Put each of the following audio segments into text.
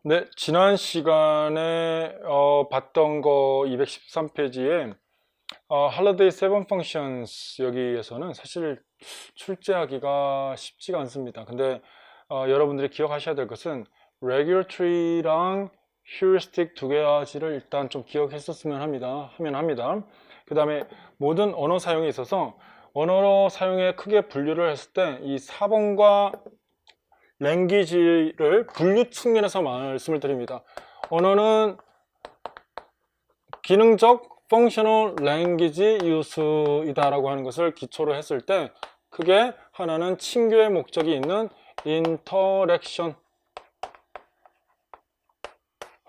네, 지난 시간에 봤던 거 213페이지에 Holiday 7 Functions 여기에서는 사실 출제하기가 쉽지가 않습니다. 근데 여러분들이 기억하셔야 될 것은 Regulatory랑 Heuristic 두 가지를 일단 좀 기억했었으면 합니다. 그 다음에 모든 언어 사용에 있어서 언어 사용에 크게 분류를 했을 때 이 4번과 랭귀지를 분류 측면에서 말씀을 드립니다. 언어는 기능적 functional language use이다 라고 하는 것을 기초로 했을 때 크게 하나는 친교의 목적이 있는 interaction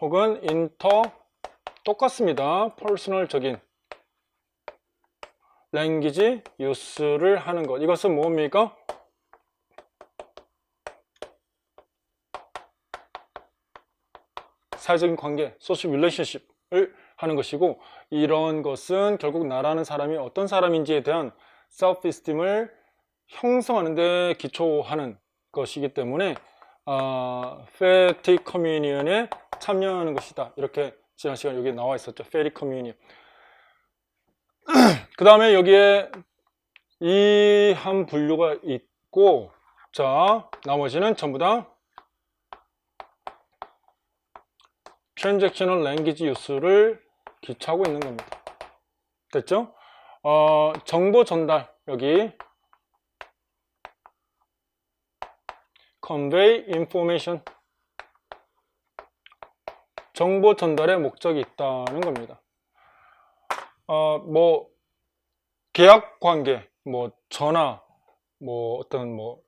혹은 똑같습니다. personal적인 language use를 하는 것. 이것은 뭡니까? 사회적인 관계, social relationship을 하는 것이고, 이런 것은 결국 나라는 사람이 어떤 사람인지에 대한 self-esteem을 형성하는 데 기초하는 것이기 때문에 faith communion에 참여하는 것이다. 이렇게 지난 시간 여기 나와 있었죠. faith communion. 그 다음에 여기에 이 한 분류가 있고, 자, 나머지는 전부 다 Transactional Language Use를 기초하고 있는 겁니다. 됐죠? 정보 전달, 여기 Convey Information, 정보 전달의 목적이 있다는 겁니다. 뭐 계약 관계, 뭐 전화, 뭐 어떤 뭐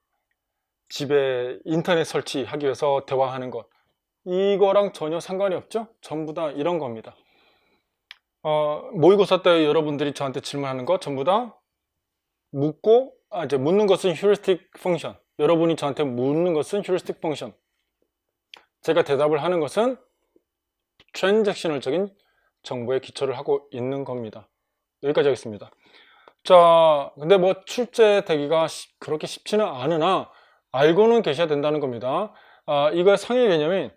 집에 인터넷 설치하기 위해서 대화하는 것, 이거랑 전혀 상관이 없죠? 전부 다 이런 겁니다. 모의고사 때 여러분들이 저한테 질문하는 거 전부 다 묻고, 이제 묻는 것은 heuristic function. 여러분이 저한테 묻는 것은 heuristic function. 제가 대답을 하는 것은 transactional적인 정보에 기초를 하고 있는 겁니다. 여기까지 하겠습니다. 자, 근데 뭐 출제되기가 그렇게 쉽지는 않으나 알고는 계셔야 된다는 겁니다. 이거의 상위 개념인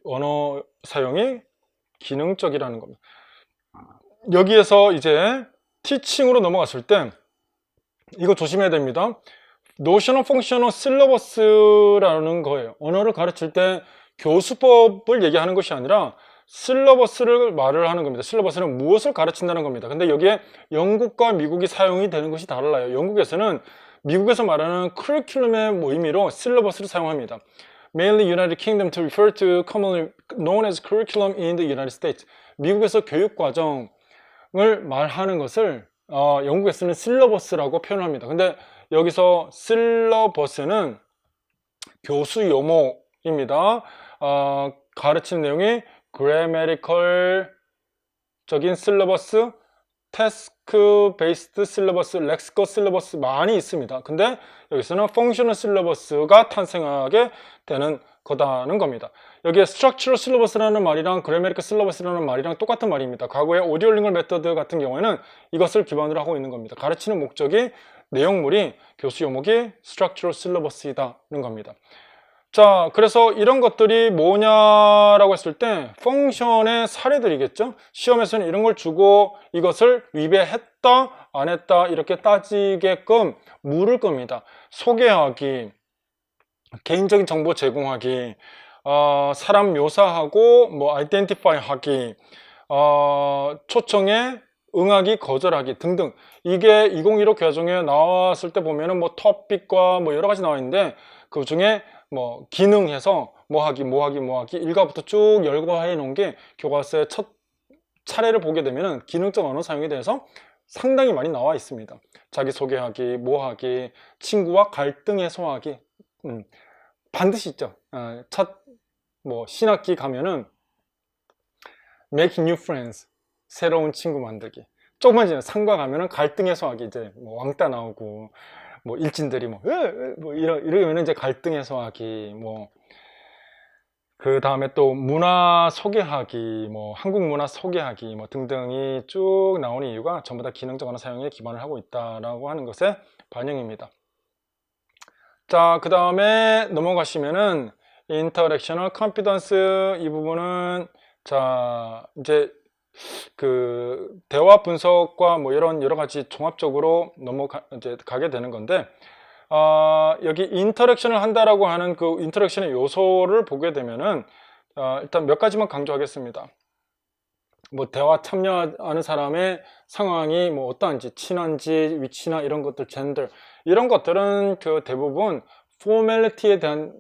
언어 사용이 기능적이라는 겁니다. 여기에서 이제 티칭으로 넘어갔을 때 이거 조심해야 됩니다. Notional Functional Syllabus라는 거예요. 언어를 가르칠 때 교수법을 얘기하는 것이 아니라 실러버스를 말을 하는 겁니다. 실러버스는 무엇을 가르친다는 겁니다. 근데 여기에 영국과 미국이 사용이 되는 것이 달라요. 영국에서는 미국에서 말하는 커리큘럼의 의미로 실러버스를 사용합니다. Mainly United Kingdom to refer to commonly known as curriculum in the United States. 미국에서 교육 과정을 말하는 것을 영국에서는 실러버스라고 표현합니다. 근데 여기서 실러버스는 교수 용어입니다. 가르치는 내용이 grammatical 적인 실러버스, task based 실러버스, lexical 실러버스 많이 있습니다. 근데 여기서는 functional 실러버스가 탄생하게 되는 거다는 겁니다. 여기에 structural 실러버스라는 말이랑 grammatical 실러버스라는 말이랑 똑같은 말입니다. 과거의 오디오링걸 메서드 같은 경우에는 이것을 기반으로 하고 있는 겁니다. 가르치는 목적이 내용물이 교수 요목이 structural 실러버스이다는 겁니다. 자, 그래서 이런 것들이 뭐냐라고 했을 때 펑션의 사례들이겠죠. 시험에서는 이런 걸 주고 이것을 위배했다 안 했다 이렇게 따지게끔 물을 겁니다. 소개하기, 개인적인 정보 제공하기, 사람 묘사하고 뭐 아이덴티파이 하기, 초청에 응하기, 거절하기 등등. 이게 2015 교과정에 나왔을 때 보면은 뭐 토픽과 뭐 여러 가지 나와 있는데 그 중에 뭐 기능해서 뭐하기 1과부터 쭉 열거해 놓은 게 교과서의 첫 차례를 보게 되면은 기능적 언어 사용에 대해서 상당히 많이 나와 있습니다. 자기소개하기, 뭐하기, 친구와 갈등 해소하기, 반드시 있죠. 첫 뭐 신학기 가면은 make new friends, 새로운 친구 만들기. 조금만 지나 상과 가면은 갈등 해소하기, 이제 뭐 왕따 나오고 뭐 일진들이 뭐 이러면 이제 갈등 해소하기, 뭐 그 다음에 또 문화 소개하기, 뭐 한국 문화 소개하기 뭐 등등이 쭉 나오는 이유가 전부 다 기능적 언어 사용에 기반을 하고 있다라고 하는 것의 반영입니다. 자, 그 다음에 넘어가시면은 Interactional Competence 이 부분은 자 이제 그 대화 분석과 뭐 이런 여러 가지 종합적으로 이제 가게 되는 건데 여기 인터랙션을 한다라고 하는 그 인터랙션의 요소를 보게 되면은 일단 몇 가지만 강조하겠습니다. 뭐 대화 참여하는 사람의 상황이 뭐 어떠한지, 친한지, 위치나 이런 것들, 젠더 이런 것들은 그 대부분 포멀리티에 대한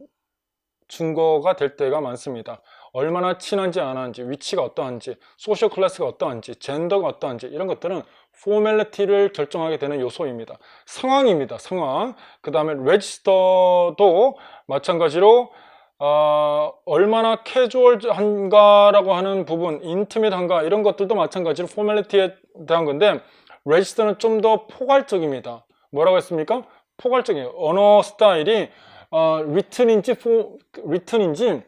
증거가 될 때가 많습니다. 얼마나 친한지 안 하는지, 위치가 어떠한지, 소셜 클래스가 어떠한지, 젠더가 어떠한지 이런 것들은 포멀리티를 결정하게 되는 요소입니다. 상황입니다. 상황. 그 다음에 레지스터도 마찬가지로 얼마나 캐주얼한가라고 하는 부분, 인티밋한가 이런 것들도 마찬가지로 포멀리티에 대한 건데 레지스터는 좀 더 포괄적입니다. 뭐라고 했습니까? 포괄적이에요. 언어 스타일이 리튼인지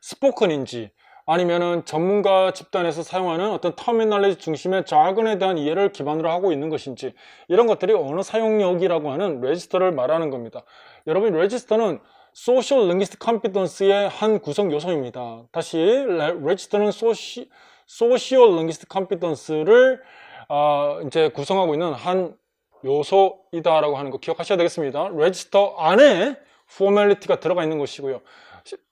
스포큰인지 아니면은 전문가 집단에서 사용하는 어떤 터미널리지 중심의 자건에 대한 이해를 기반으로 하고 있는 것인지 이런 것들이 언어 사용력이라고 하는 레지스터를 말하는 겁니다. 여러분 레지스터는 소셜 링귀스틱 컴피턴스의 한 구성 요소입니다. 다시 레지스터는 소셜 링귀스틱 컴피턴스를 이제 구성하고 있는 한 요소이다라고 하는 거 기억하셔야 되겠습니다. 레지스터 안에 포멀리티가 들어가 있는 것이고요.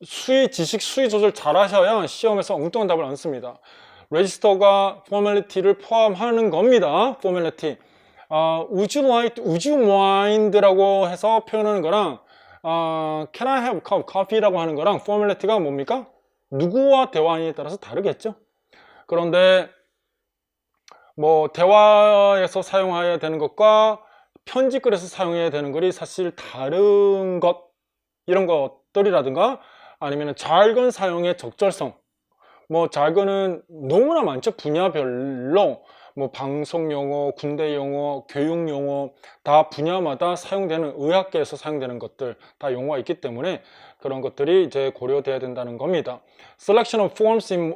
지식 수위 조절 잘 하셔야 시험에서 엉뚱한 답을 안 씁니다. 레지스터가 포멀리티를 포함하는 겁니다. 포멀리티. would you mind라고 해서 표현하는 거랑 can I have a cup of coffee라고 하는 거랑 포멀리티가 뭡니까? 누구와 대화하느냐에 따라서 다르겠죠. 그런데 뭐 대화에서 사용해야 되는 것과 편집글에서 사용해야 되는 것이 사실 다른 것 이런 것들이라든가 아니면 자건 사용의 적절성 뭐 자건은 너무나 많죠. 분야별로 뭐 방송 용어, 군대 용어, 교육 용어 다 분야마다 사용되는 의학계에서 사용되는 것들 다 용어가 있기 때문에 그런 것들이 이제 고려돼야 된다는 겁니다. Selection of forms in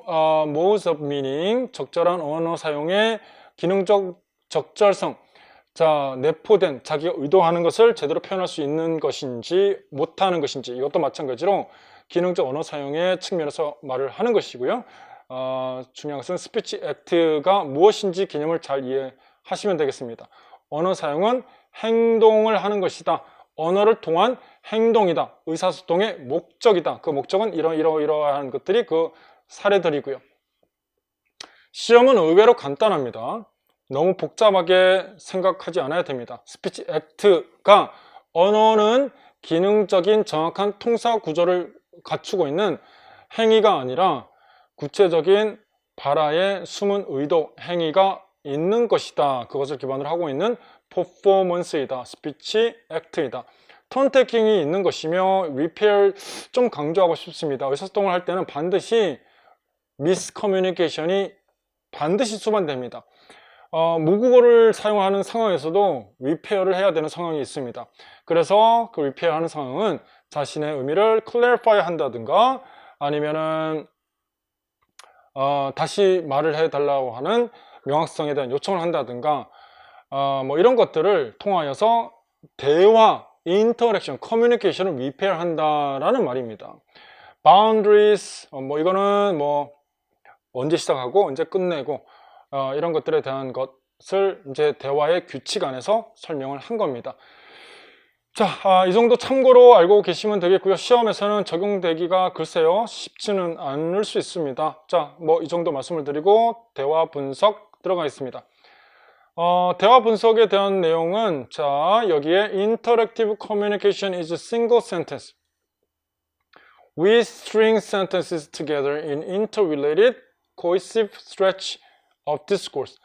modes of meaning 적절한 언어 사용의 기능적 적절성 자 내포된 자기가 의도하는 것을 제대로 표현할 수 있는 것인지 못하는 것인지 이것도 마찬가지로 기능적 언어 사용의 측면에서 말을 하는 것이고요. 중요한 것은 스피치 액트가 무엇인지 개념을 잘 이해하시면 되겠습니다. 언어 사용은 행동을 하는 것이다. 언어를 통한 행동이다. 의사소통의 목적이다. 그 목적은 이러한 것들이 그 사례들이고요. 시험은 의외로 간단합니다. 너무 복잡하게 생각하지 않아야 됩니다. 스피치 액트가 언어는 기능적인 정확한 통사 구조를 갖추고 있는 행위가 아니라 구체적인 발화의 숨은 의도, 행위가 있는 것이다. 그것을 기반으로 하고 있는 퍼포먼스이다. 스피치 액트이다. 턴 테이킹이 있는 것이며 리페어 좀 강조하고 싶습니다. 의사소통을 할 때는 반드시 미스커뮤니케이션이 반드시 수반됩니다. 모국어를 사용하는 상황에서도 리페어를 해야 되는 상황이 있습니다. 그래서 그 리페어 하는 상황은 자신의 의미를 클래리파이 한다든가 아니면은 다시 말을 해달라고 하는 명확성에 대한 요청을 한다든가 뭐 이런 것들을 통하여서 대화, 인터랙션, 커뮤니케이션을 리페어 한다라는 말입니다. boundaries 뭐 이거는 뭐 언제 시작하고 언제 끝내고 이런 것들에 대한 것을 이제 대화의 규칙 안에서 설명을 한 겁니다. 자, 이 정도 참고로 알고 계시면 되겠고요. 시험에서는 적용되기가 글쎄요 쉽지는 않을 수 있습니다. 자, 뭐 이 정도 말씀을 드리고 대화 분석 들어가 있습니다. 대화 분석에 대한 내용은 자 여기에 Interactive communication is a single sentence. We string sentences together in interrelated cohesive stretch of discourse.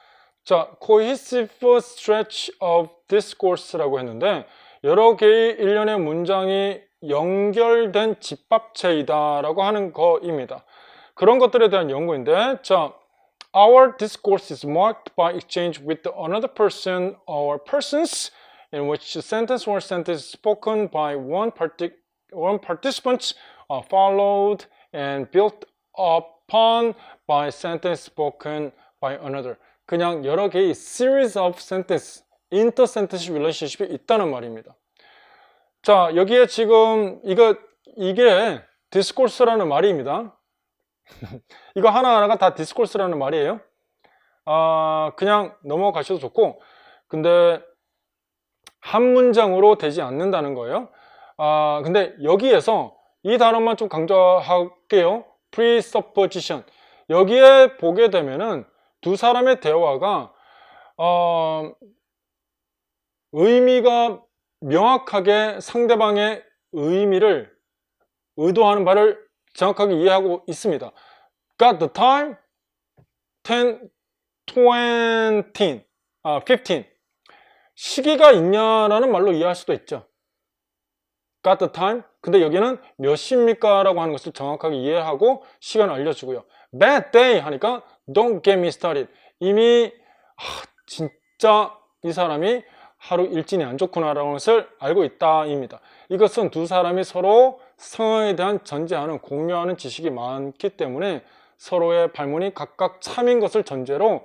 자, cohesive stretch of discourse라고 했는데 여러 개의 일련의 문장이 연결된 집합체이다 라고 하는 거입니다. 그런 것들에 대한 연구인데 자, Our discourse is marked by exchange with another person or persons in which the sentence or sentence spoken by one participant followed and built upon by sentence spoken by another. 그냥 여러 개의 series of sentence, inter-sentence relationship이 있다는 말입니다. 자, 여기에 지금 이거 이게 디스코스라는 말입니다. 이거 하나하나가 다 디스코스라는 말이에요. 그냥 넘어가셔도 좋고, 근데 한 문장으로 되지 않는다는 거예요. 근데 여기에서 이 단어만 좀 강조할게요. presupposition. 여기에 보게 되면은 두 사람의 대화가 의미가 명확하게 상대방의 의미를 의도하는 바를 정확하게 이해하고 있습니다. Got the time? 10, 20, 15. 시기가 있냐라는 말로 이해할 수도 있죠. Got the time? 근데 여기는 몇 시입니까? 라고 하는 것을 정확하게 이해하고 시간을 알려주고요. Bad day 하니까 Don't get me started. 이미 진짜 이 사람이 하루 일진이 안 좋구나라는 것을 알고 있다입니다. 이것은 두 사람이 서로 상황에 대한 전제하는 공유하는 지식이 많기 때문에 서로의 발문이 각각 참인 것을 전제로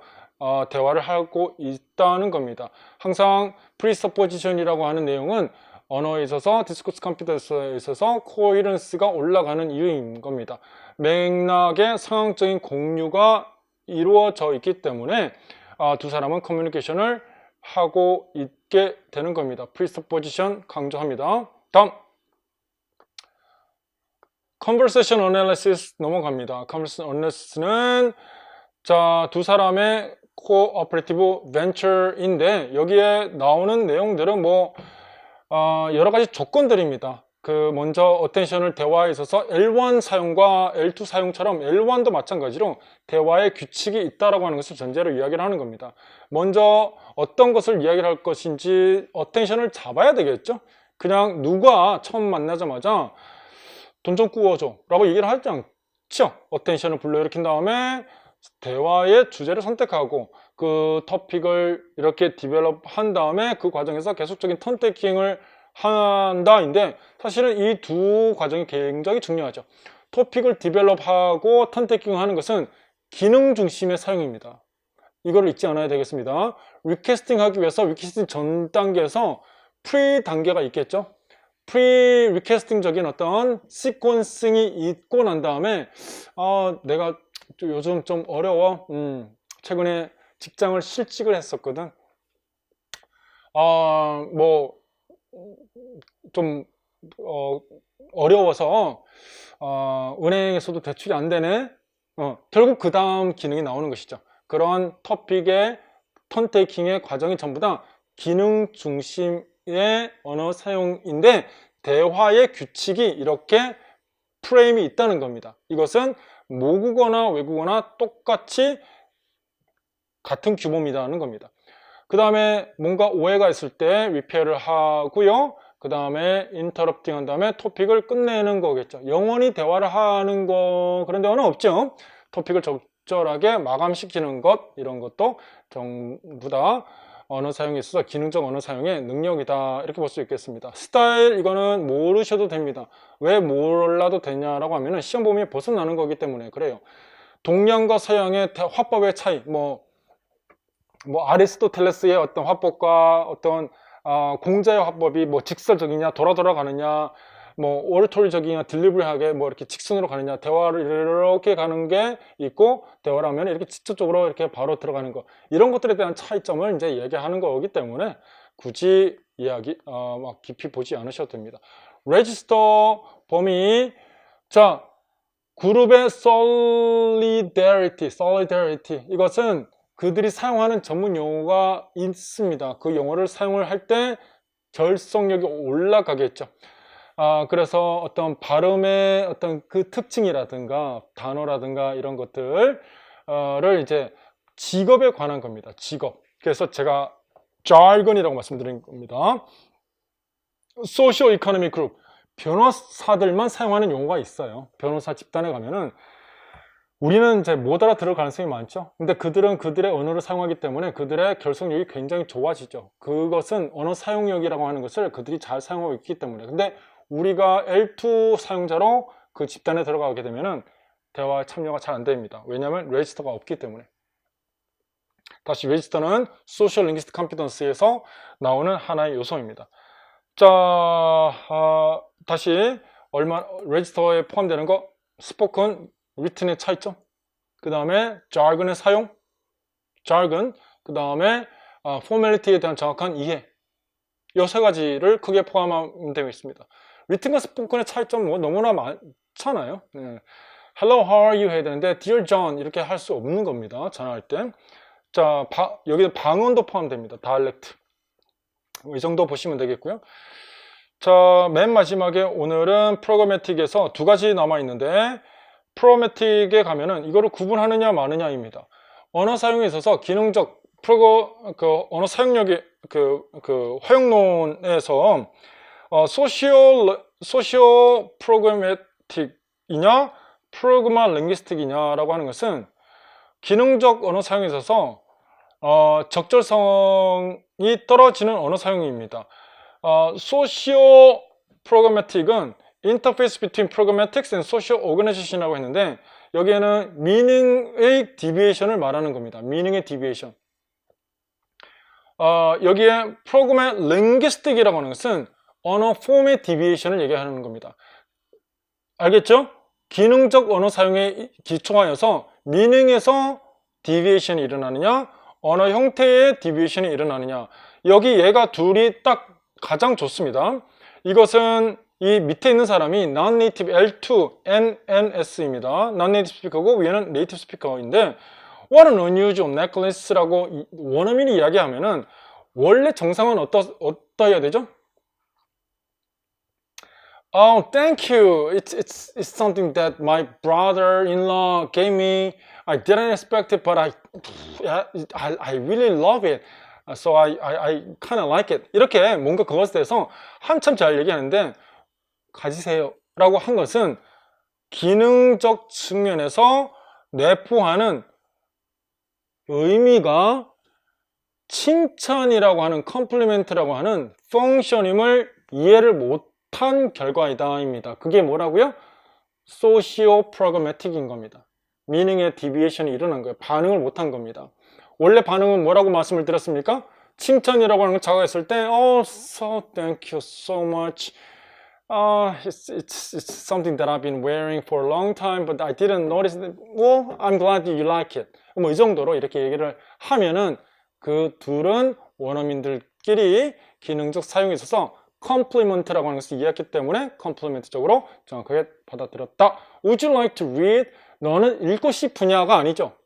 대화를 하고 있다는 겁니다. 항상 presupposition이라고 하는 내용은 언어에 있어서 디스코스 컴피던스에 있어서 코헤런스가 올라가는 이유인 겁니다. 맥락의 상황적인 공유가 이루어져 있기 때문에 두 사람은 커뮤니케이션을 하고 있게 되는 겁니다. presupposition 강조합니다. 다음 conversation analysis 넘어갑니다. conversation analysis는 두 사람의 cooperative venture인데 여기에 나오는 내용들은 여러 가지 조건들입니다. 먼저 attention을 대화에 있어서 L1 사용과 L2 사용처럼 L1도 마찬가지로 대화의 규칙이 있다라고 하는 것을 전제로 이야기를 하는 겁니다. 먼저 어떤 것을 이야기를 할 것인지 attention을 잡아야 되겠죠. 그냥 누가 처음 만나자마자 돈 좀 구워줘 라고 얘기를 하지 않죠. attention을 불러일으킨 다음에 대화의 주제를 선택하고 그 토픽을 이렇게 디벨롭 한 다음에 그 과정에서 계속적인 턴 테이킹을 한다인데 사실은 이 두 과정이 굉장히 중요하죠. 토픽을 디벨롭하고 턴 테이킹 하는 것은 기능 중심의 사용입니다. 이걸 잊지 않아야 되겠습니다. 리퀘스팅 하기 위해서 리퀘스팅 전 단계에서 프리 단계가 있겠죠. 프리 리퀘스팅적인 어떤 시퀀싱이 있고 난 다음에 내가 요즘 좀 어려워. 최근에 직장을 실직을 했었거든. 좀 어려워서 은행에서도 대출이 안 되네. 결국 그 다음 기능이 나오는 것이죠. 그런 토픽의 턴 테이킹의 과정이 전부 다 기능 중심의 언어 사용인데 대화의 규칙이 이렇게 프레임이 있다는 겁니다. 이것은 모국어나 외국어나 똑같이 같은 규모이라는 겁니다. 그 다음에 뭔가 오해가 있을 때 리페어를 하고요. 그 다음에 인터럽팅 한 다음에 토픽을 끝내는 거겠죠. 영원히 대화를 하는 거 그런 데는 없죠. 토픽을 적절하게 마감시키는 것 이런 것도 전부 다 언어 사용에 있어서 기능적 언어 사용의 능력이다 이렇게 볼 수 있겠습니다. 스타일 이거는 모르셔도 됩니다. 왜 몰라도 되냐라고 하면은 시험 범위에 벗어나는 거기 때문에 그래요. 동양과 서양의 화법의 차이 아리스토텔레스의 어떤 화법과 어떤 공자의 화법이 직설적이냐 돌아가느냐 오르토리적이냐 딜리브리하게 이렇게 직선으로 가느냐 대화를 이렇게 가는 게 있고 대화를 하면 이렇게 직접적으로 이렇게 바로 들어가는 거 이런 것들에 대한 차이점을 이제 얘기하는 거기 때문에 굳이 이야기 깊이 보지 않으셔도 됩니다. 레지스터 범위 그룹의 solidarity 이것은 그들이 사용하는 전문 용어가 있습니다. 그 용어를 사용을 할 때 결속력이 올라가겠죠. 그래서 어떤 발음의 어떤 그 특징이라든가 단어라든가 이런 것들을 이제 직업에 관한 겁니다. 직업. 그래서 제가 jargon이라고 말씀드린 겁니다. Social Economy Group. 변호사들만 사용하는 용어가 있어요. 변호사 집단에 가면은 우리는 이제 못 알아들을 가능성이 많죠. 근데 그들은 그들의 언어를 사용하기 때문에 그들의 결속력이 굉장히 좋아지죠. 그것은 언어 사용력이라고 하는 것을 그들이 잘 사용하고 있기 때문에. 근데 우리가 L2 사용자로 그 집단에 들어가게 되면은 대화 참여가 잘 안 됩니다. 왜냐하면 레지스터가 없기 때문에. 다시 레지스터는 Social Linguistic Competence에서 나오는 하나의 요소입니다. 다시 레지스터에 포함되는 거, 스포큰, 리튼의 차이점, 그 다음에 jargon의 사용, jargon, 그 다음에 formality에 대한 정확한 이해, 이 세 가지를 크게 포함하면 되어 있습니다. 리튼과 스포큰의 차이점 뭐 너무나 많잖아요. 네. Hello, how are you 해야 되는데 Dear John 이렇게 할 수 없는 겁니다. 전화할 때. 자, 여기는 방언도 포함됩니다. dialect. 이 정도 보시면 되겠고요. 자, 맨 마지막에 오늘은 프로그래매틱에서 두 가지 남아 있는데, 프로그래매틱에 가면은 이거를 구분하느냐 마느냐입니다. 언어 사용에 있어서 기능적 언어 사용력의 활용론에서 소시오 프로그래매틱이냐 프로그마 링귀스틱이냐라고 하는 것은 기능적 언어 사용에 있어서 적절성이 떨어지는 언어 사용입니다. 소시오 프로그래매틱은 Interface between programmatics and social organization이라고 했는데, 여기에는 meaning의 deviation을 말하는 겁니다. meaning의 deviation. 여기에 프로그램 linguistic이라고 하는 것은 언어 폼의 deviation을 얘기하는 겁니다. 알겠죠? 기능적 언어 사용에 기초하여서 meaning에서 deviation이 일어나느냐, 언어 형태의 deviation이 일어나느냐, 여기 얘가 둘이 딱 가장 좋습니다. 이것은 이 밑에 있는 사람이 non-native L2 NNS입니다. non-native 스피커고 위에는 native 스피커인데, what an unusual necklace라고 원어민이 이야기하면은 원래 정상은 어떠해야 되죠? Oh, thank you. It's something that my brother-in-law gave me. I didn't expect it, but I really love it. So I kind of like it. 이렇게 뭔가 그것에 대해서 한참 잘 얘기하는데, 가지세요 라고 한 것은 기능적 측면에서 내포하는 의미가 칭찬이라고 하는 컴플리멘트라고 하는 펑션임을 이해를 못한 결과이다 입니다. 그게 뭐라고요? 소시오 프로그래매틱인 겁니다. 미닝의 디비에이션이 일어난 거예요. 반응을 못한 겁니다. 원래 반응은 뭐라고 말씀을 드렸습니까? 칭찬이라고 하는 걸 자각했을 때 so thank you so much. It's something that I've been wearing for a long time, but I didn't notice it. Well, I'm glad you like it. 뭐 이 정도로 이렇게 얘기를 하면은 그 둘은 원어민들끼리 기능적 사용에 있어서 compliment라고 하는 것을 이해했기 때문에 compliment적으로 정확하게 받아들였다. Would you like to read? 너는 읽고 싶으냐가 아니죠.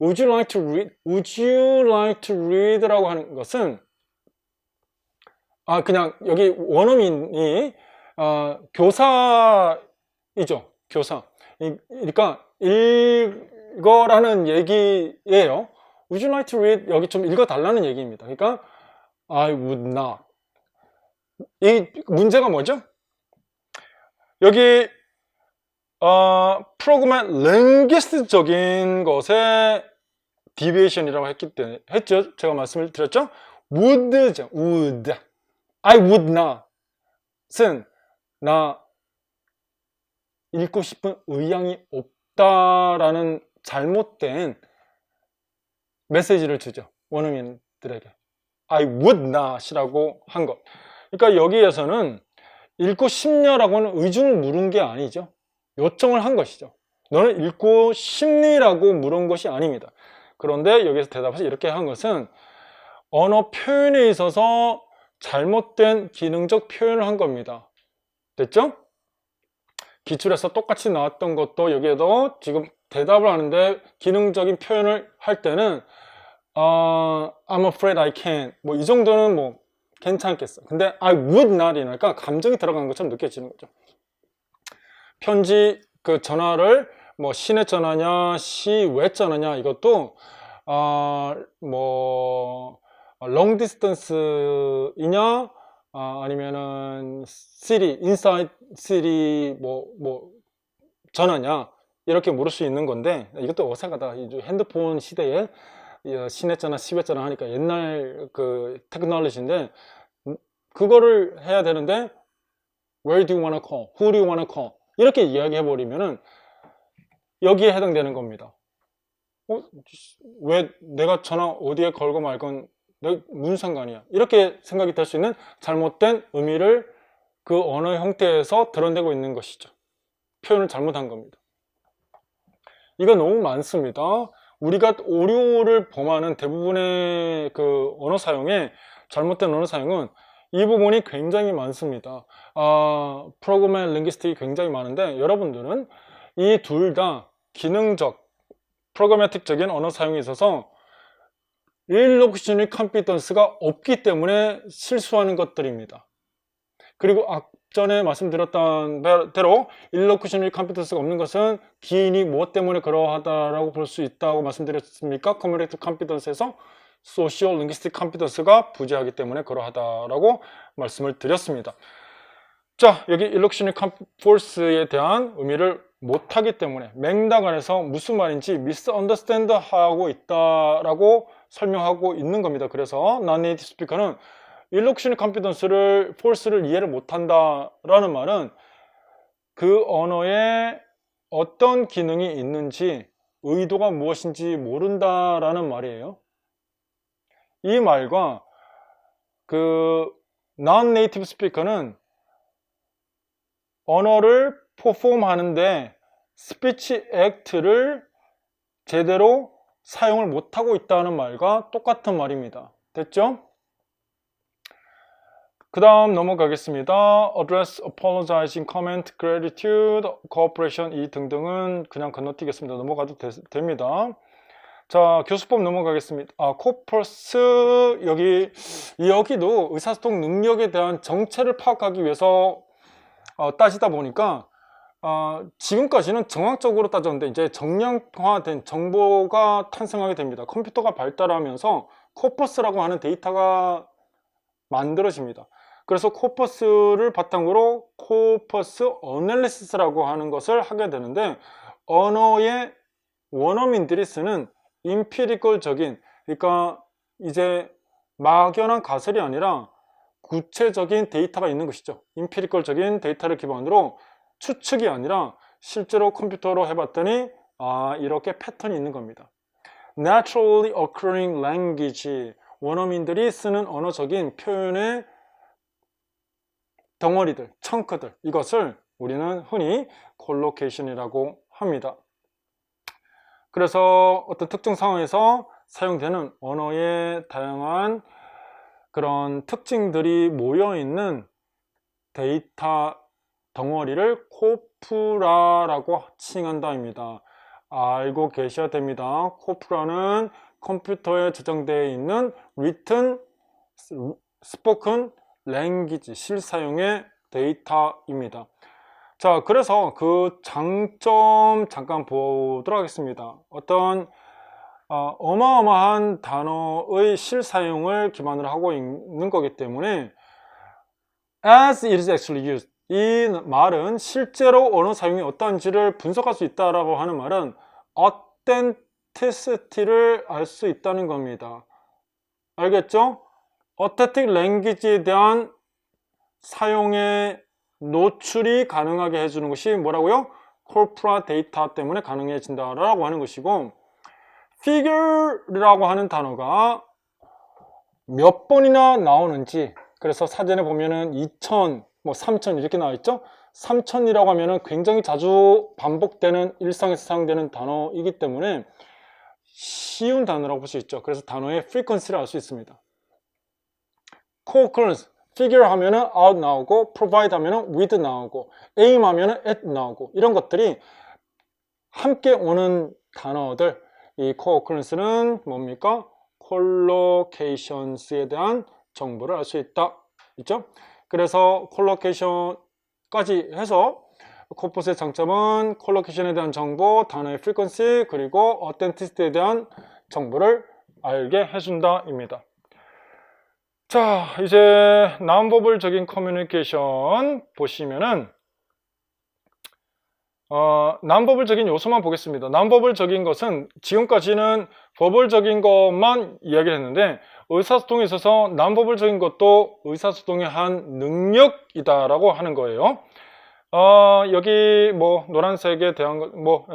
Would you like to read? Would you like to read라고 하는 것은 그냥 여기 원어민이 교사이죠. 교사. 그러니까 읽어라는 얘기예요. Would you like to read? 여기 좀 읽어달라는 얘기입니다. 그러니까 I would not. 이 문제가 뭐죠? 여기 프로그램 랭귀스트적인 것에 디비에이션이라고 했죠. 제가 말씀을 드렸죠. would죠. would. I would not은 나 읽고 싶은 의향이 없다라는 잘못된 메시지를 주죠. 원어민들에게. I would not이라고 한 것. 그러니까 여기에서는 읽고 싶냐라고는 의중을 물은 게 아니죠. 요청을 한 것이죠. 너는 읽고 싶니라고 물은 것이 아닙니다. 그런데 여기서 대답해서 이렇게 한 것은 언어 표현에 있어서 잘못된 기능적 표현을 한 겁니다. 됐죠? 기출에서 똑같이 나왔던 것도 여기에도 지금 대답을 하는데 기능적인 표현을 할 때는 I'm afraid I can't 뭐 이 정도는 뭐 괜찮겠어. 근데 I would not이니까 감정이 들어간 것처럼 느껴지는 거죠. 편지 그 전화를 뭐 시내 전화냐 시외 전화냐 이것도 뭐 long distance이냐 아니면은 city, inside city 뭐 전화냐 이렇게 물을 수 있는 건데, 이것도 어색하다. 핸드폰 시대에 시내 전화, 시외 전화 하니까 옛날 그 테크놀로지인데 그거를 해야 되는데 where do you wanna call? Who do you wanna call? 이렇게 이야기해 버리면은 여기에 해당되는 겁니다. 왜 내가 전화 어디에 걸고 말건 무슨 상관이야? 이렇게 생각이 될 수 있는 잘못된 의미를 그 언어 형태에서 드러내고 있는 것이죠. 표현을 잘못한 겁니다. 이거 너무 많습니다. 우리가 오류를 범하는 대부분의 그 언어 사용에 잘못된 언어 사용은 이 부분이 굉장히 많습니다. 프로그램 링귀스틱이 굉장히 많은데 여러분들은 이 둘 다 기능적, 프로그래매틱적인 언어 사용에 있어서 일로쿠셔널 컴피턴스가 없기 때문에 실수하는 것들입니다. 그리고 전에 말씀드렸던 대로 일로쿠셔널 컴피턴스가 없는 것은 기인이 무엇 때문에 그러하다라고 볼 수 있다고 말씀드렸습니까? 커뮤니케이티브 컴피턴스에서 소시오 링귀스틱 컴피턴스가 부재하기 때문에 그러하다라고 말씀을 드렸습니다. 자, 여기 일로쿠셔널 폴스에 대한 의미를 못하기 때문에 맥락 안에서 무슨 말인지 미스언더스탠드 하고 있다라고 설명하고 있는 겁니다. 그래서 non-native 스피커는 일로쿠셔널 컴피턴스를 폴스를 이해를 못한다라는 말은 그 언어에 어떤 기능이 있는지 의도가 무엇인지 모른다라는 말이에요. 이 말과 그 non-native 스피커는 언어를 퍼폼 하는데 스피치 액트를 제대로 사용을 못하고 있다는 말과 똑같은 말입니다. 됐죠? 그 다음 넘어가겠습니다. address, apologizing, comment, gratitude, cooperation 이 등등은 그냥 건너뛰겠습니다. 넘어가도 됩니다. 자, 교수법 넘어가겠습니다. 코퍼스 여기도 의사소통 능력에 대한 정체를 파악하기 위해서 따지다 보니까 지금까지는 정확적으로 따졌는데 이제 정량화된 정보가 탄생하게 됩니다. 컴퓨터가 발달하면서 코퍼스라고 하는 데이터가 만들어집니다. 그래서 코퍼스를 바탕으로 코퍼스 어널리시스라고 하는 것을 하게 되는데 언어의 원어민들이 쓰는 임피리컬적인, 그러니까 이제 막연한 가설이 아니라 구체적인 데이터가 있는 것이죠. 임피리컬적인 데이터를 기반으로 추측이 아니라 실제로 컴퓨터로 해봤더니 이렇게 패턴이 있는 겁니다. Naturally occurring language, 원어민들이 쓰는 언어적인 표현의 덩어리들, 청크들, 이것을 우리는 흔히 콜로케이션이라고 합니다. 그래서 어떤 특정 상황에서 사용되는 언어의 다양한 그런 특징들이 모여있는 데이터 덩어리를 코프라라고 칭한다입니다. 알고 계셔야 됩니다. 코프라는 컴퓨터에 저장되어 있는 written, spoken language, 실사용의 데이터입니다. 자, 그래서 그 장점 잠깐 보도록 하겠습니다. 어떤 어마어마한 단어의 실사용을 기반으로 하고 있는 거기 때문에 as it is actually used, 이 말은 실제로 언어 사용이 어떤지를 분석할 수 있다라고 하는 말은 authenticity를 알 수 있다는 겁니다. 알겠죠? authentic language에 대한 사용의 노출이 가능하게 해주는 것이 뭐라고요? corpora 데이터 때문에 가능해진다라고 하는 것이고, figure라고 하는 단어가 몇 번이나 나오는지, 그래서 사전에 보면은 2000, 3000 이렇게 나와 있죠? 3000이라고 하면은 굉장히 자주 반복되는 일상에서 사용되는 단어이기 때문에 쉬운 단어라고 볼 수 있죠. 그래서 단어의 frequency를 알 수 있습니다. co-occurrence, figure 하면은 out 나오고, provide 하면은 with 나오고, aim 하면은 at 나오고, 이런 것들이 함께 오는 단어들, 이 co-occurrence는 뭡니까? collocations에 대한 정보를 알 수 있다. 있죠? 그래서 collocation까지 해서 코퍼스의 장점은 collocation에 대한 정보, 단어의 frequency, 그리고 authenticity에 대한 정보를 알게 해준다 입니다. 자, 이제 non-verbal적인 커뮤니케이션 보시면은 non-verbal적인 요소만 보겠습니다. non-verbal적인 것은 지금까지는 verbal적인 것만 이야기를 했는데 의사소통에 있어서 non-verbal적인 것도 의사소통의 한 능력이다라고 하는 거예요. 여기 노란색에 대한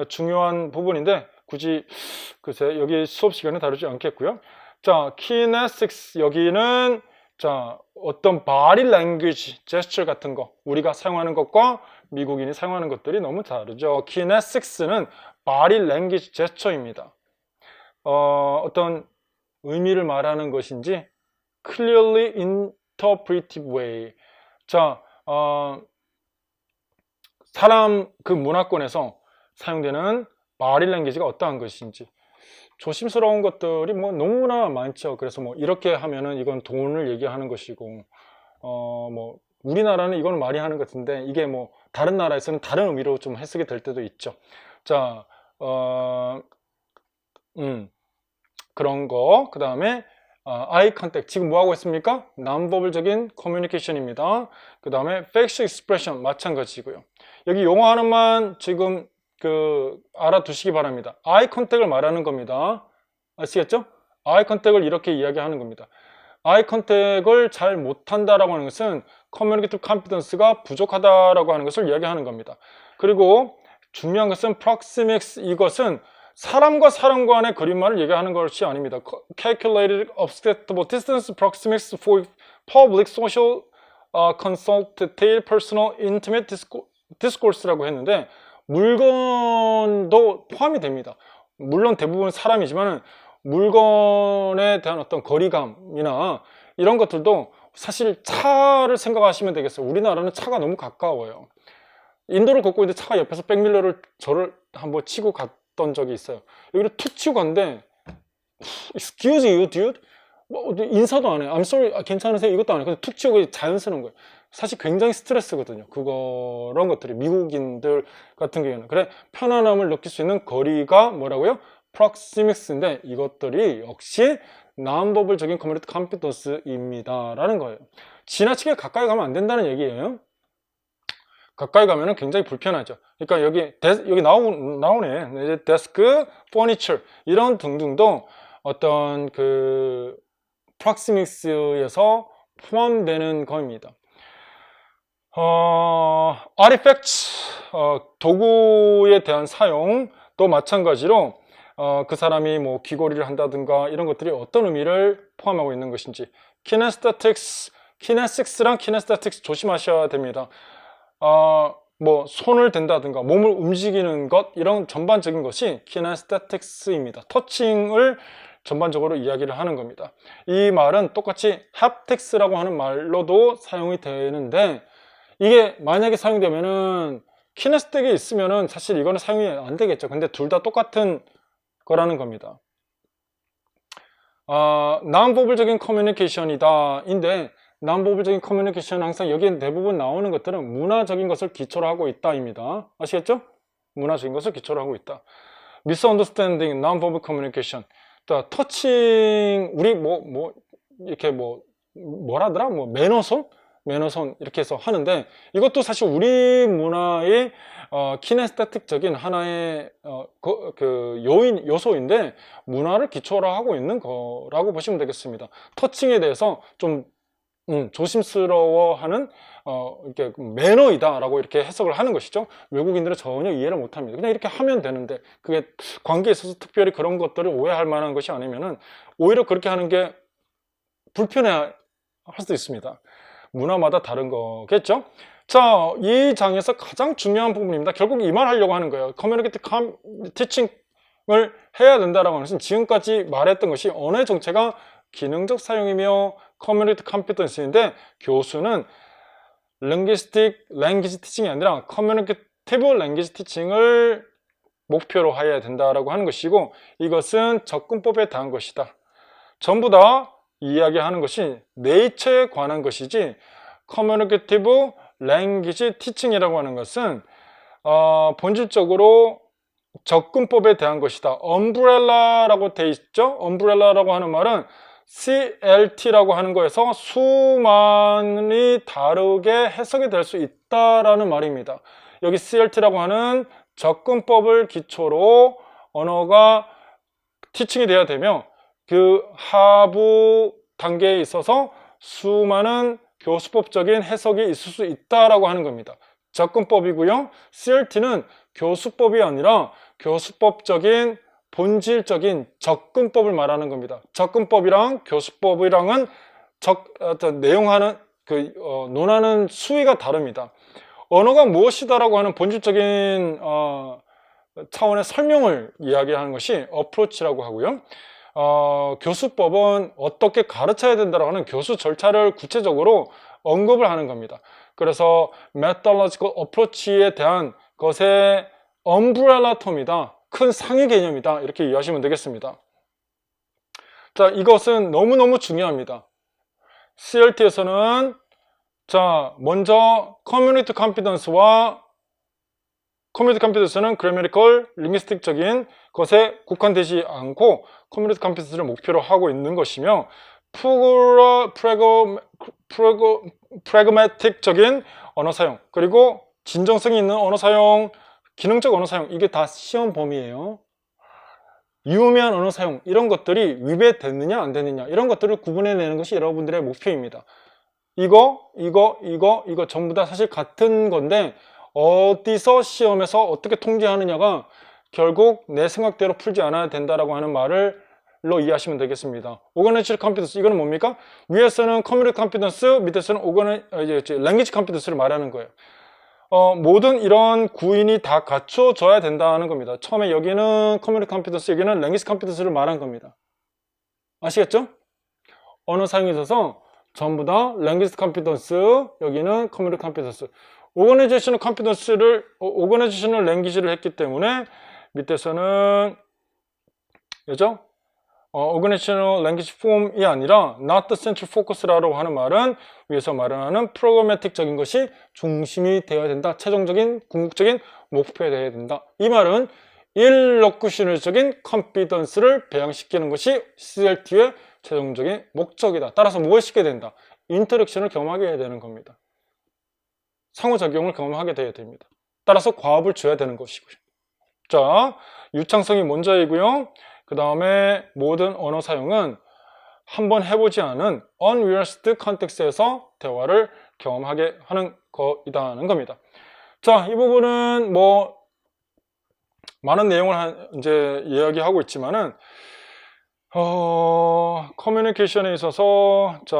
중요한 부분인데 굳이 글쎄 여기 수업 시간에 다루지 않겠고요. 자, kinesics, 여기는 자, 어떤 body language, gesture 같은 거 우리가 사용하는 것과 미국인이 사용하는 것들이 너무 다르죠. kinesics는 body language gesture입니다. 어떤 의미를 말하는 것인지 clearly interpretive way. 자, 사람 그 문화권에서 사용되는 body language가 어떠한 것인지 조심스러운 것들이 뭐 너무나 많죠. 그래서 뭐 이렇게 하면은 이건 돈을 얘기하는 것이고, 뭐 우리나라는 이건 말이 하는 것 같은데 이게 뭐 다른 나라에서는 다른 의미로 좀 해석이 될 때도 있죠. 자, 그런 거. 그 다음에 eye contact. 지금 뭐 하고 있습니까? non-verbal적인 커뮤니케이션입니다. 그 다음에 facial expression 마찬가지고요. 여기 용어 하나만 지금 알아두시기 바랍니다. eye contact을 말하는 겁니다. 아시겠죠? eye contact을 이렇게 이야기하는 겁니다. eye contact을 잘 못한다라고 하는 것은 communicative competence가 부족하다라고 하는 것을 이야기하는 겁니다. 그리고 중요한 것은 proxemics, 이것은 사람과 사람 간의 거리말을 얘기하는 것이 아닙니다. calculated acceptable distance proxemics for public social consultative personal intimate discourse라고 했는데 물건도 포함이 됩니다. 물론 대부분 사람이지만 물건에 대한 어떤 거리감이나 이런 것들도 사실 차를 생각하시면 되겠어요. 우리나라는 차가 너무 가까워요. 인도를 걷고 있는데 차가 옆에서 백밀러를 저를 한번 치고 갔던 적이 있어요. 여기를 툭 치고 갔는데 Excuse you, dude? 뭐 인사도 안 해. I'm sorry, 괜찮으세요? 이것도 안 해. 그냥 툭 치고 자연스러운 거예요. 사실 굉장히 스트레스거든요. 그런 것들이 미국인들 같은 경우에는. 그래, 편안함을 느낄 수 있는 거리가 뭐라고요? proxemics인데 이것들이 역시 non-verbal적인 communicative competence입니다 라는 거예요. 지나치게 가까이 가면 안 된다는 얘기예요. 가까이 가면은 굉장히 불편하죠. 그러니까 여기 나오네. 이제 데스크, 퍼니처 이런 등등도 어떤 proxemics에서 포함되는 겁니다. artifacts, 도구에 대한 사용도 마찬가지로 그 사람이 뭐 귀걸이를 한다든가 이런 것들이 어떤 의미를 포함하고 있는 것인지. kinesics랑 kinesthetics 조심하셔야 됩니다. 뭐 손을 댄다든가 몸을 움직이는 것 이런 전반적인 것이 kinesthetics입니다. 터칭을 전반적으로 이야기를 하는 겁니다. 이 말은 똑같이 haptics라고 하는 말로도 사용이 되는데 이게 만약에 사용되면은 kinesthetic이 있으면은 사실 이거는 사용이 안 되겠죠. 근데 둘 다 똑같은 거라는 겁니다. non-verbal적인 커뮤니케이션이다 인데 non-verbal적인 커뮤니케이션 항상 여기에 대부분 나오는 것들은 문화적인 것을 기초로 하고 있다입니다. 아시겠죠? 문화적인 것을 기초로 하고 있다. misunderstanding, non-verbal communication. 터칭, 우리 이렇게 뭐라더라? 매너손 이렇게 해서 하는데 이것도 사실 우리 문화의 키네스테틱적인 하나의 요소인데 문화를 기초로 하고 있는 거라고 보시면 되겠습니다. 터칭에 대해서 좀 조심스러워하는 이렇게 매너이다 라고 이렇게 해석을 하는 것이죠. 외국인들은 전혀 이해를 못합니다. 그냥 이렇게 하면 되는데 그게 관계에 있어서 특별히 그런 것들을 오해할 만한 것이 아니면은 오히려 그렇게 하는 게 불편해 할 수도 있습니다. 문화마다 다른 거겠죠. 자, 이 장에서 가장 중요한 부분입니다. 결국 이 말 하려고 하는 거예요. 커뮤니케이티브 티칭을 해야 된다라고 하는 것은 지금까지 말했던 것이 언어의 정체가 기능적 사용이며 커뮤니티 컴피턴스인데 교수는 linguistic language teaching이 아니라 communicative language teaching을 목표로 해야 된다라고 하는 것이고 이것은 접근법에 대한 것이다. 전부 다 이야기하는 것이 네이처에 관한 것이지 communicative language teaching이라고 하는 것은 본질적으로 접근법에 대한 것이다. umbrella라고 돼 있죠. umbrella라고 하는 말은 CLT라고 하는 거에서 수많이 다르게 해석이 될 수 있다라는 말입니다. 여기 CLT라고 하는 접근법을 기초로 언어가 티칭이 되어야 되며 그 하부 단계에 있어서 수많은 교수법적인 해석이 있을 수 있다라고 하는 겁니다. 접근법이고요. CLT는 교수법이 아니라 교수법적인 본질적인 접근법을 말하는 겁니다. 접근법이랑 교수법이랑은 어떤 내용하는 논하는 수위가 다릅니다. 언어가 무엇이다라고 하는 본질적인 차원의 설명을 이야기하는 것이 어프로치라고 하고요. 교수법은 어떻게 가르쳐야 된다라고 하는 교수 절차를 구체적으로 언급을 하는 겁니다. 그래서 methodological approach에 대한 것의 엄브렐라 텀이다. 큰 상위 개념이다. 이렇게 이해하시면 되겠습니다. 자, 이것은 너무너무 중요합니다. CLT에서는 자, 먼저 커뮤니티 컴피던스는 그래머티컬, 링귀스틱적인 것에 국한되지 않고 커뮤니티 컴피던스를 목표로 하고 있는 것이며 프래그매틱적인 언어 사용, 그리고 진정성이 있는 언어 사용, 기능적 언어 사용, 이게 다 시험 범위예요. 유의미한 언어 사용, 이런 것들이 위배됐느냐 안 됐느냐, 이런 것들을 구분해내는 것이 여러분들의 목표입니다. 이거 전부 다 사실 같은 건데 어디서 시험에서 어떻게 통제하느냐가 결국 내 생각대로 풀지 않아야 된다라고 하는 말로 이해하시면 되겠습니다. 오거네이션 컴피던스, 이거는 뭡니까? 위에서는 커뮤니티 컴피던스, 밑에서는 랭귀지 컴피던스를 말하는 거예요. 모든 이런 구인이 다 갖춰져야 된다는 겁니다. 처음에 여기는 커뮤니티 컴피던스, 여기는 랭귀지 컴피던스를 말한 겁니다. 아시겠죠? 언어 사용에 있어서 전부 다 랭귀지 컴피던스, 여기는 커뮤니티 컴피던스. 오거네이제이션을 랭귀지를 했기 때문에 밑에서는 그죠? Organizational Language Form이 아니라 Not the Central Focus라고 하는 말은 위에서 말하는 프로그래매틱적인 것이 중심이 되어야 된다. 최종적인 궁극적인 목표가 되어야 된다. 이 말은 일러쿠셔널적인 컴피던스를 배양시키는 것이 CLT의 최종적인 목적이다. 따라서 무엇을 시켜야 된다? 인터랙션을 경험하게 해야 되는 겁니다. 상호작용을 경험하게 돼야 됩니다. 따라서 과업을 줘야 되는 것이고요. 자, 유창성이 먼저이고요. 그 다음에 모든 언어 사용은 한번 해보지 않은 unrealistic context에서 대화를 경험하게 하는 거이다는 겁니다. 자, 이 부분은 뭐 많은 내용을 이제 이야기하고 있지만은 커뮤니케이션에 있어서 자,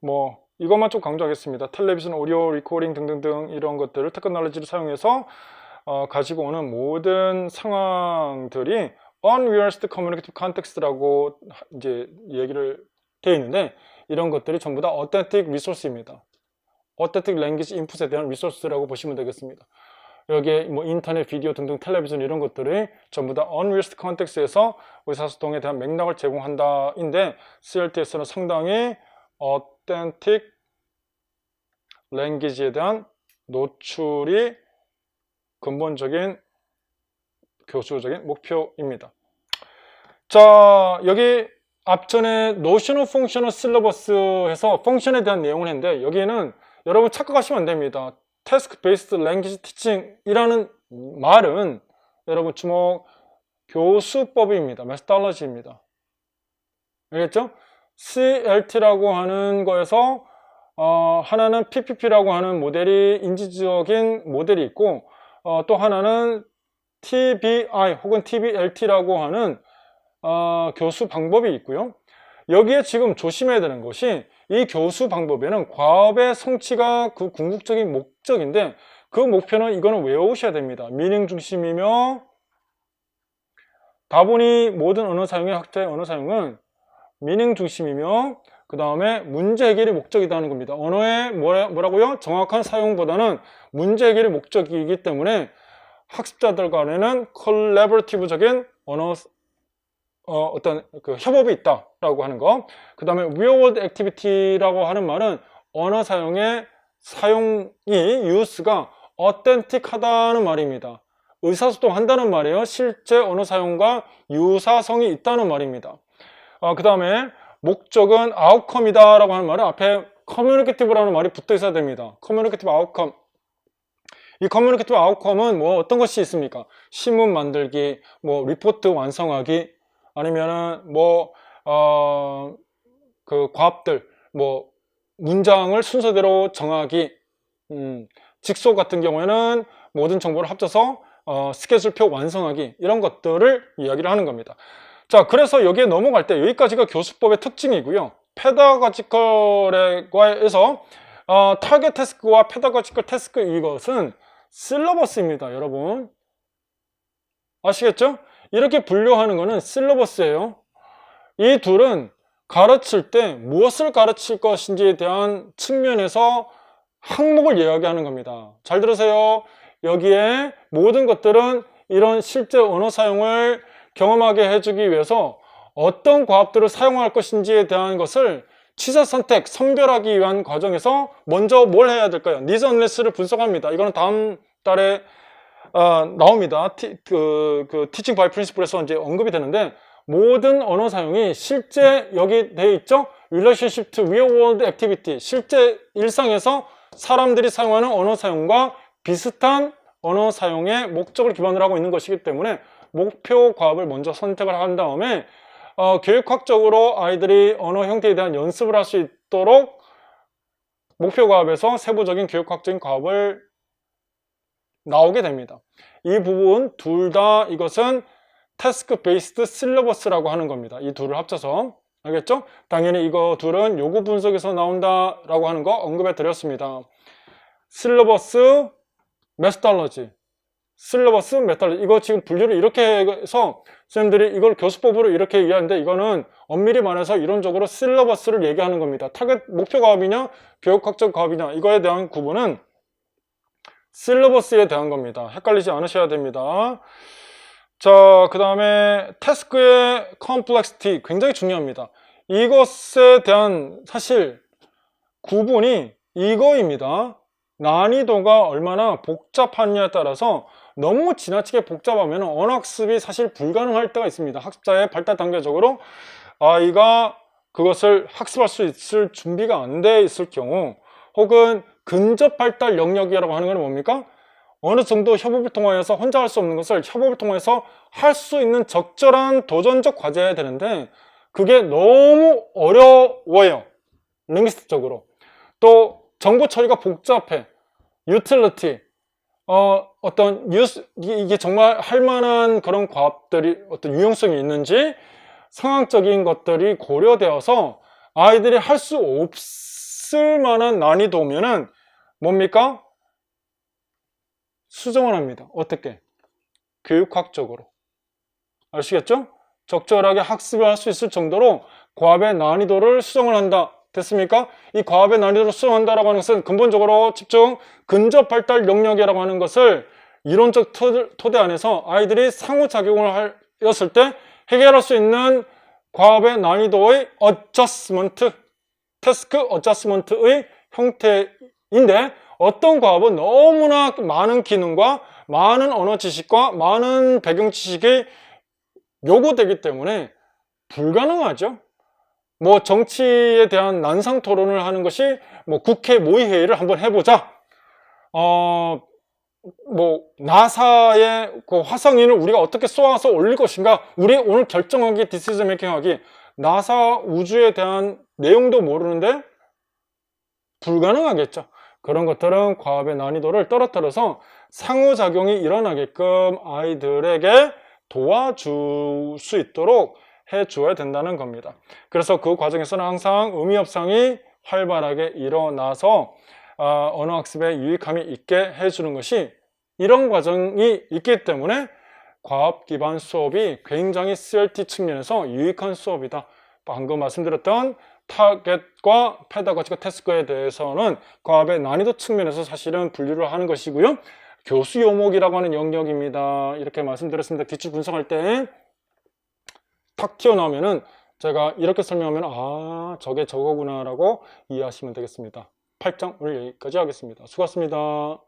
뭐 이것만 좀 강조하겠습니다. 텔레비전, 오디오, 리코딩 등등등 이런 것들을 테크놀로지를 사용해서 가지고 오는 모든 상황들이 unrealistic communicative context라고 이제 얘기를 되어 있는데 이런 것들이 전부 다 authentic resource입니다. authentic language input에 대한 resource라고 보시면 되겠습니다. 여기에 뭐 인터넷, 비디오 등등 텔레비전 이런 것들이 전부 다 unrealistic context에서 의사소통에 대한 맥락을 제공한다인데 CLT에서는 상당히 authentic language에 대한 노출이 근본적인 교수적인 목표입니다. 자, 여기 앞전에 Notional Functional Syllabus에서 펑션에 대한 내용을 했는데 여기에는 여러분 착각하시면 안 됩니다. Task Based Language Teaching 이라는 말은 여러분 주목 교수법입니다. 메소돌로지입니다. 알겠죠? CLT라고 하는 거에서 하나는 PPP라고 하는 모델이 인지적인 모델이 있고 또 하나는 TBI 혹은 TBLT라고 하는 교수 방법이 있고요. 여기에 지금 조심해야 되는 것이 이 교수 방법에는 과업의 성취가 그 궁극적인 목적인데 그 목표는 이거는 외우셔야 됩니다. 미닝 중심이며 다분히 모든 언어 사용의 학자의 언어 사용은 미닝 중심이며 그 다음에 문제 해결이 목적이라는 겁니다. 언어의 뭐라고요? 정확한 사용보다는 문제 해결이 목적이기 때문에 학습자들 간에는 콜래버티브적인 언어 어떤 그 협업이 있다라고 하는 거. 그 다음에 real world activity라고 하는 말은 언어 사용의 유스가 authentic하다는 말입니다. 의사소통 한다는 말이에요. 실제 언어 사용과 유사성이 있다는 말입니다. 그 다음에 목적은 outcome이다 라고 하는 말은 앞에 communicative라는 말이 붙어 있어야 됩니다. communicative outcome. 이 커뮤니케이티브 아웃컴은 뭐 어떤 것이 있습니까? 신문 만들기, 뭐 리포트 완성하기, 아니면은 뭐 그 과업들, 뭐 문장을 순서대로 정하기, 직소 같은 경우에는 모든 정보를 합쳐서 스케줄표 완성하기 이런 것들을 이야기를 하는 겁니다. 자, 그래서 여기에 넘어갈 때 여기까지가 교수법의 특징이고요. 페다고지컬에서 타겟 태스크와 페다고지컬 태스크, 이것은 실러버스입니다. 여러분 아시겠죠? 이렇게 분류하는 것은 실러버스예요. 이 둘은 가르칠 때 무엇을 가르칠 것인지에 대한 측면에서 항목을 이야기하는 겁니다. 잘 들으세요. 여기에 모든 것들은 이런 실제 언어 사용을 경험하게 해주기 위해서 어떤 과업들을 사용할 것인지에 대한 것을 취사 선택, 선별하기 위한 과정에서 먼저 뭘 해야 될까요? 니즈 언레스를 분석합니다. 이거는 다음 달에 나옵니다. 티칭 바이 프린시플에서 이제 언급이 되는데, 모든 언어 사용이 실제 여기 되어 있죠? Relationship to Real World Activity, 실제 일상에서 사람들이 사용하는 언어 사용과 비슷한 언어 사용의 목적을 기반으로 하고 있는 것이기 때문에 목표 과업을 먼저 선택을 한 다음에 교육학적으로 아이들이 언어 형태에 대한 연습을 할 수 있도록 목표 과업에서 세부적인 교육학적인 과업을 나오게 됩니다. 이 부분 둘 다 이것은 태스크 베이스드 실러버스라고 하는 겁니다. 이 둘을 합쳐서. 알겠죠? 당연히 이거 둘은 요구 분석에서 나온다라고 하는 거 언급해 드렸습니다. 실러버스, 메소달러지. 실러버스, 메소달러지. 이거 지금 분류를 이렇게 해서 선생님들이 이걸 교수법으로 이렇게 이해하는데, 이거는 엄밀히 말해서 이론적으로 실러버스를 얘기하는 겁니다. 타겟 목표 과업이냐 교육학적 과업이냐, 이거에 대한 구분은 실러버스에 대한 겁니다. 헷갈리지 않으셔야 됩니다. 자, 그 다음에 태스크의 컴플렉시티, 굉장히 중요합니다. 이것에 대한 사실 구분이 이거입니다. 난이도가 얼마나 복잡하냐에 따라서 너무 지나치게 복잡하면 언어학습이 사실 불가능할 때가 있습니다. 학습자의 발달 단계적으로 아이가 그것을 학습할 수 있을 준비가 안 돼 있을 경우, 혹은 근접 발달 영역이라고 하는 건 뭡니까? 어느 정도 협업을 통하여서 혼자 할 수 없는 것을 협업을 통해서 할 수 있는 적절한 도전적 과제여야 되는데, 그게 너무 어려워요. 링귀스틱적으로. 또 정보 처리가 복잡해. 유틸리티, 어떤 이게 정말 할 만한 그런 과업들이 어떤 유용성이 있는지 상황적인 것들이 고려되어서 아이들이 할 수 없을 만한 난이도면은 뭡니까? 수정을 합니다. 어떻게? 교육학적으로. 아시겠죠? 적절하게 학습을 할 수 있을 정도로 과업의 난이도를 수정을 한다. 됐습니까? 이 과업의 난이도를 수정한다라고 하는 것은 근본적으로 집중 근접 발달 영역이라고 하는 것을 이론적 토대 안에서 아이들이 상호작용을 하였을 때 해결할 수 있는 과업의 난이도의 어저스먼트, 태스크 어저스먼트의 형태인데, 어떤 과업은 너무나 많은 기능과 많은 언어 지식과 많은 배경 지식이 요구되기 때문에 불가능하죠. 뭐 정치에 대한 난상 토론을 하는 것이 뭐 국회 모의회의를 한번 해보자. 뭐 나사의 그 화성인을 우리가 어떻게 쏘아서 올릴 것인가, 우리 오늘 결정하기, 디시전 메이킹하기, 나사 우주에 대한 내용도 모르는데 불가능하겠죠. 그런 것들은 과업의 난이도를 떨어뜨려서 상호작용이 일어나게끔 아이들에게 도와줄 수 있도록 해줘야 된다는 겁니다. 그래서 그 과정에서는 항상 의미협상이 활발하게 일어나서 언어학습에 유익함이 있게 해주는 것이, 이런 과정이 있기 때문에 과업 기반 수업이 굉장히 CLT 측면에서 유익한 수업이다. 방금 말씀드렸던 타겟과 페다고지컬 태스크에 대해서는 과업의 난이도 측면에서 사실은 분류를 하는 것이고요. 교수 요목이라고 하는 영역입니다. 이렇게 말씀드렸습니다. 기출 분석할 때 탁 튀어나오면은 제가 이렇게 설명하면 저게 저거구나 라고 이해하시면 되겠습니다. 8장 오늘 여기까지 하겠습니다. 수고하셨습니다.